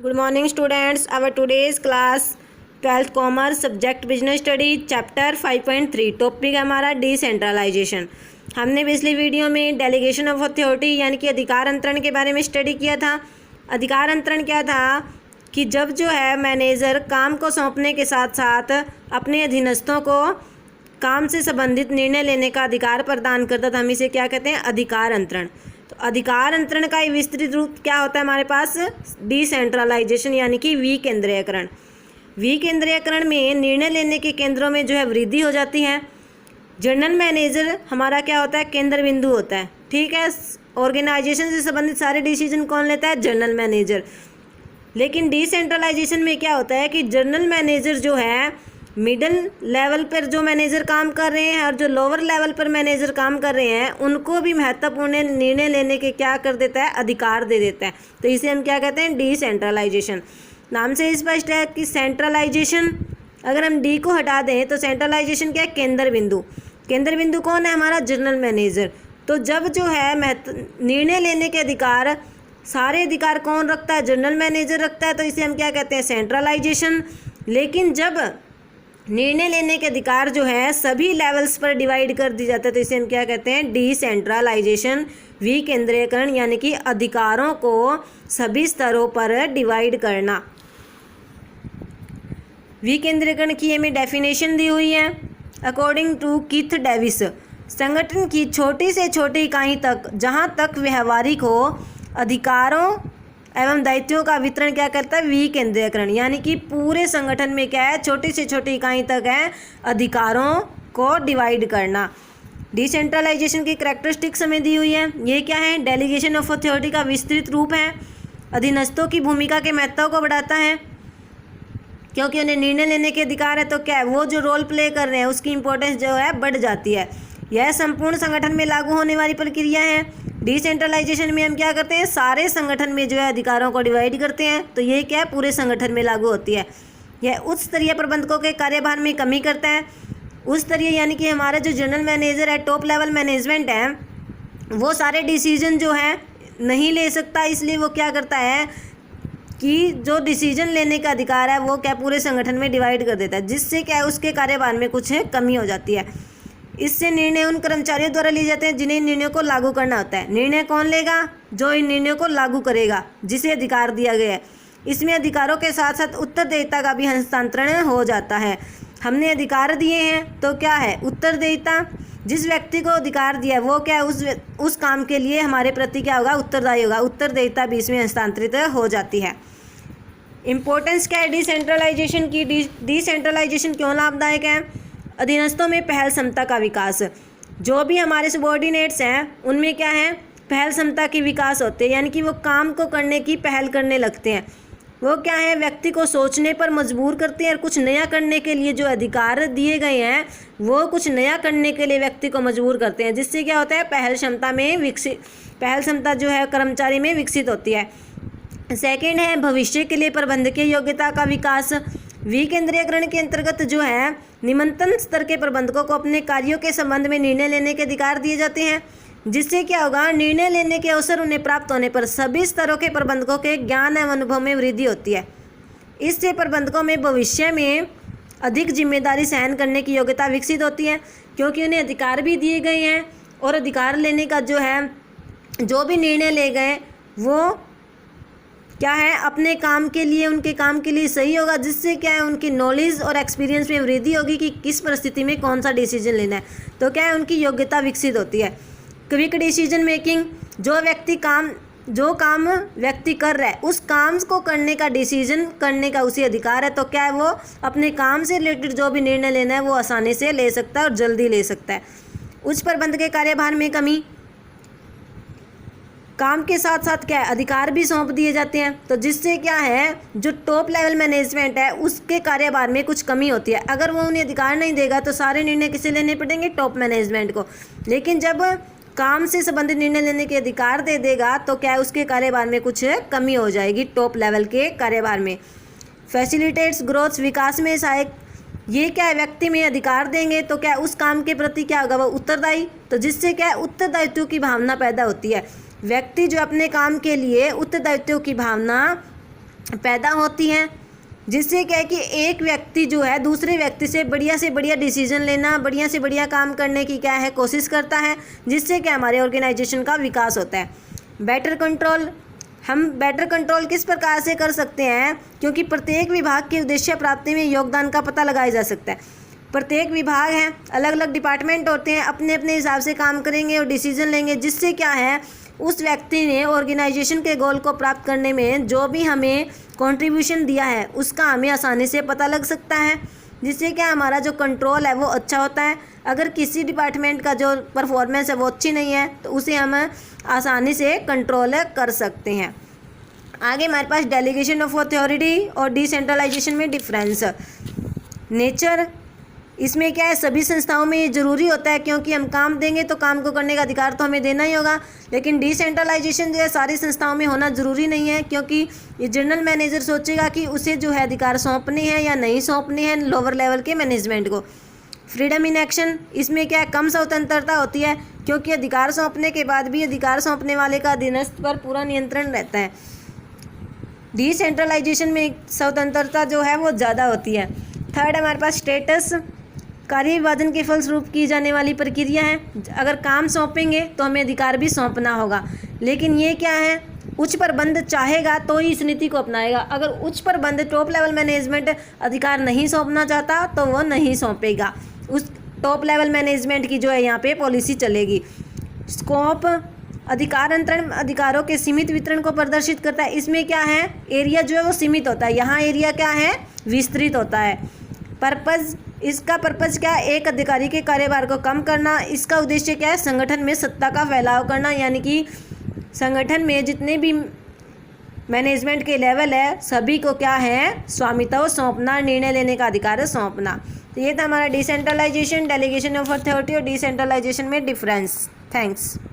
Good morning students. Our today's class 12th Commerce Subject Business Study Chapter 5.3 topic है हमारा decentralisation. हमने पिछली video में डेलीगेशन ऑफ अथॉरिटी यानी कि अधिकार अंतरण के बारे में स्टडी किया था। अधिकार अंतरण क्या था कि जब जो है मैनेजर काम को सौंपने के साथ साथ अपने अधीनस्थों को काम से संबंधित निर्णय लेने का अधिकार प्रदान करता था, हम इसे क्या कहते हैं, अधिकार अंतरण। तो अधिकार अंतरण का विस्तृत रूप क्या होता है हमारे पास, डिसेंट्रलाइजेशन यानी कि विकेंद्रीयकरण। विकेंद्रीयकरण में निर्णय लेने के केंद्रों में जो है वृद्धि हो जाती है। जनरल मैनेजर हमारा क्या होता है, केंद्र बिंदु होता है, ठीक है। ऑर्गेनाइजेशन से संबंधित सारे डिसीजन कौन लेता है, जनरल मैनेजर। लेकिन डिसेंट्रलाइजेशन में क्या होता है कि जनरल मैनेजर जो है मिडिल लेवल पर जो मैनेजर काम कर रहे हैं और जो लोअर लेवल पर मैनेजर काम कर रहे हैं उनको भी महत्वपूर्ण निर्णय लेने के क्या कर देता है, अधिकार दे देता है। तो इसे हम क्या कहते हैं, डिसेंट्रलाइजेशन। नाम से स्पष्ट है कि सेंट्रलाइजेशन, अगर हम डी को हटा दें तो सेंट्रलाइजेशन क्या है, केंद्र बिंदु। केंद्र बिंदु कौन है, हमारा जनरल मैनेजर। तो जब जो है निर्णय लेने के अधिकार, सारे अधिकार कौन रखता है, जनरल मैनेजर रखता है, तो इसे हम क्या कहते हैं, सेंट्रलाइजेशन। लेकिन जब निर्णय लेने के अधिकार जो है सभी लेवल्स पर डिवाइड कर दी जाता है तो इसे हम क्या कहते हैं, डिसेंट्रलाइजेशन, विकेंद्रीयकरण यानी कि अधिकारों को सभी स्तरों पर डिवाइड करना। विकेंद्रीयकरण की हमें डेफिनेशन दी हुई है अकॉर्डिंग टू कीथ डेविस। संगठन की छोटी से छोटी इकाई तक जहां तक व्यवहारिक हो अधिकारों एवं दायित्वों का वितरण क्या करता है, विकेंद्रीयकरण। यानी कि पूरे संगठन में क्या है, छोटी से छोटी इकाई तक है अधिकारों को डिवाइड करना। डिसेंट्रलाइजेशन की कैरेक्टरिस्टिक्स हमें दी हुई है, ये क्या है, डेलीगेशन ऑफ अथॉरिटी का विस्तृत रूप है, अधीनस्थों की भूमिका के महत्व को बढ़ाता है क्योंकि उन्हें निर्णय लेने के अधिकार है, तो क्या है, वो जो रोल प्ले कर रहे हैं उसकी इंपॉर्टेंस जो है बढ़ जाती है। यह संपूर्ण संगठन में लागू होने वाली प्रक्रिया है। डिसेंट्रलाइजेशन में हम क्या करते हैं, सारे संगठन में जो है अधिकारों को डिवाइड करते हैं, तो ये क्या है, पूरे संगठन में लागू होती है। यह उच्च स्तरीय प्रबंधकों के कार्यभार में कमी करता है। उच्च स्तरीय यानी कि हमारा जो जनरल मैनेजर है, टॉप लेवल मैनेजमेंट है, वो सारे डिसीजन जो है नहीं ले सकता, इसलिए वो क्या करता है कि जो डिसीजन लेने का अधिकार है वो क्या पूरे संगठन में डिवाइड कर देता है, जिससे क्या है उसके कार्यभार में कुछ कमी हो जाती है। इससे निर्णय उन कर्मचारियों द्वारा लिए जाते हैं जिन्हें इन निर्णयों को लागू करना होता है। निर्णय कौन लेगा, जो इन निर्णयों को लागू करेगा, जिसे अधिकार दिया गया है। इसमें अधिकारों के साथ साथ उत्तरदायिता का भी हस्तांतरण हो जाता है। हमने अधिकार दिए हैं तो क्या है, उत्तरदायिता। जिस व्यक्ति को अधिकार दिया है वो क्या है, उस काम के लिए हमारे प्रति क्या होगा, उत्तरदायी होगा। उत्तरदायिता भी इसमें हस्तांतरित हो जाती है। इम्पोर्टेंस क्या है डिसेंट्रलाइजेशन की, डिसेंट्रलाइजेशन क्यों लाभदायक है, अधीनस्थों में पहल क्षमता का विकास। जो भी हमारे सबॉर्डिनेट्स हैं उनमें क्या है, पहल क्षमता की विकास होते हैं, यानी कि वो काम को करने की पहल करने लगते हैं। वो क्या है, व्यक्ति को सोचने पर मजबूर करते हैं और कुछ नया करने के लिए जो अधिकार दिए गए हैं वो कुछ नया करने के लिए व्यक्ति को मजबूर करते हैं, जिससे क्या होता है, पहल क्षमता जो है कर्मचारी में विकसित होती है। सेकेंड है भविष्य के लिए प्रबंधकीय योग्यता का विकास। विकेंद्रीयकरण के अंतर्गत जो है निम्नतम स्तर के प्रबंधकों को अपने कार्यों के संबंध में निर्णय लेने के अधिकार दिए जाते हैं, जिससे क्या होगा, निर्णय लेने के अवसर उन्हें प्राप्त होने पर सभी स्तरों के प्रबंधकों के ज्ञान एवं अनुभव में वृद्धि होती है। इससे प्रबंधकों में भविष्य में अधिक जिम्मेदारी सहन करने की योग्यता विकसित होती है, क्योंकि उन्हें अधिकार भी दिए गए हैं और अधिकार लेने का जो है, जो भी निर्णय ले गए वो क्या है, अपने काम के लिए, उनके काम के लिए सही होगा, जिससे क्या है उनकी नॉलेज और एक्सपीरियंस में वृद्धि होगी कि किस परिस्थिति में कौन सा डिसीजन लेना है। तो क्या है, उनकी योग्यता विकसित होती है। क्विक डिसीजन मेकिंग, जो काम व्यक्ति कर रहा है उस काम को करने का, डिसीजन करने का उसी अधिकार है, तो क्या है, वो अपने काम से रिलेटेड जो भी निर्णय लेना है वो आसानी से ले सकता है और जल्दी ले सकता है। उच्च प्रबंध के कार्यभार में कमी, काम के साथ साथ क्या है, अधिकार भी सौंप दिए जाते हैं, तो जिससे क्या है, जो टॉप लेवल मैनेजमेंट है उसके कार्यभार में कुछ कमी होती है। अगर वो उन्हें अधिकार नहीं देगा तो सारे निर्णय किसे लेने पड़ेंगे, टॉप मैनेजमेंट को। लेकिन जब काम से संबंधित निर्णय लेने के अधिकार दे देगा तो क्या है, उसके कार्यभार में कुछ कमी हो जाएगी टॉप लेवल के कार्यभार में। फैसिलिटेट्स ग्रोथ, विकास में सहायक, ये क्या है, व्यक्ति में अधिकार देंगे तो क्या उस काम के प्रति क्या होगा, वो उत्तरदायी, तो जिससे क्या है उत्तरदायित्व की भावना पैदा होती है। व्यक्ति जो अपने काम के लिए उत्तरदायित्व की भावना पैदा होती हैं, जिससे क्या है कि एक व्यक्ति जो है दूसरे व्यक्ति से बढ़िया डिसीजन लेना, बढ़िया से बढ़िया काम करने की क्या है कोशिश करता है, जिससे क्या हमारे ऑर्गेनाइजेशन का विकास होता है। बेटर कंट्रोल, हम बेटर कंट्रोल किस प्रकार से कर सकते हैं, क्योंकि प्रत्येक विभाग के उद्देश्य प्राप्ति में योगदान का पता लगाया जा सकता है। प्रत्येक विभाग हैं, अलग अलग डिपार्टमेंट होते हैं, अपने अपने हिसाब से काम करेंगे और डिसीजन लेंगे, जिससे क्या है उस व्यक्ति ने ऑर्गेनाइजेशन के गोल को प्राप्त करने में जो भी हमें कंट्रीब्यूशन दिया है उसका हमें आसानी से पता लग सकता है, जिससे क्या हमारा जो कंट्रोल है वो अच्छा होता है। अगर किसी डिपार्टमेंट का जो परफॉर्मेंस है वो अच्छी नहीं है तो उसे हम आसानी से कंट्रोल कर सकते हैं। आगे हमारे पास डेलीगेशन ऑफ अथॉरिटी और डिसेंट्रलाइजेशन में डिफरेंस। नेचर, इसमें क्या है सभी संस्थाओं में ये ज़रूरी होता है, क्योंकि हम काम देंगे तो काम को करने का अधिकार तो हमें देना ही होगा। लेकिन डिसेंट्रलाइजेशन जो है सारी संस्थाओं में होना ज़रूरी नहीं है, क्योंकि ये जनरल मैनेजर सोचेगा कि उसे जो है अधिकार सौंपने हैं या नहीं सौंपने हैं लोअर लेवल के मैनेजमेंट को। फ्रीडम इन एक्शन, इसमें क्या है कम स्वतंत्रता होती है, क्योंकि अधिकार सौंपने के बाद भी अधिकार सौंपने वाले का अधीनस्थ पर पूरा नियंत्रण रहता है। डिसेंट्रलाइजेशन में स्वतंत्रता जो है वो ज़्यादा होती है। थर्ड हमारे पास स्टेटस, कार्य विभाजन के फलस्वरूप की जाने वाली प्रक्रिया है। अगर काम सौंपेंगे तो हमें अधिकार भी सौंपना होगा, लेकिन ये क्या है उच्च प्रबंध चाहेगा तो ही इस नीति को अपनाएगा। अगर उच्च प्रबंध टॉप लेवल मैनेजमेंट अधिकार नहीं सौंपना चाहता तो वो नहीं सौंपेगा, उस टॉप लेवल मैनेजमेंट की जो है यहाँ पे पॉलिसी चलेगी। स्कोप, अधिकार अंतरण अधिकारों के सीमित वितरण को प्रदर्शित करता है। इसमें क्या है एरिया जो है वो सीमित होता है, यहाँ एरिया क्या है विस्तृत होता है। पर्पज़, इसका पर्पज़ क्या है एक अधिकारी के कार्यभार को कम करना। इसका उद्देश्य क्या है संगठन में सत्ता का फैलाव करना, यानी कि संगठन में जितने भी मैनेजमेंट के लेवल है सभी को क्या है स्वामित्व सौंपना, निर्णय लेने का अधिकार सौंपना। तो ये था हमारा डिसेंट्रलाइजेशन, डेलीगेशन ऑफ अथॉरिटी और डिसेंट्रलाइजेशन में डिफरेंस। थैंक्स।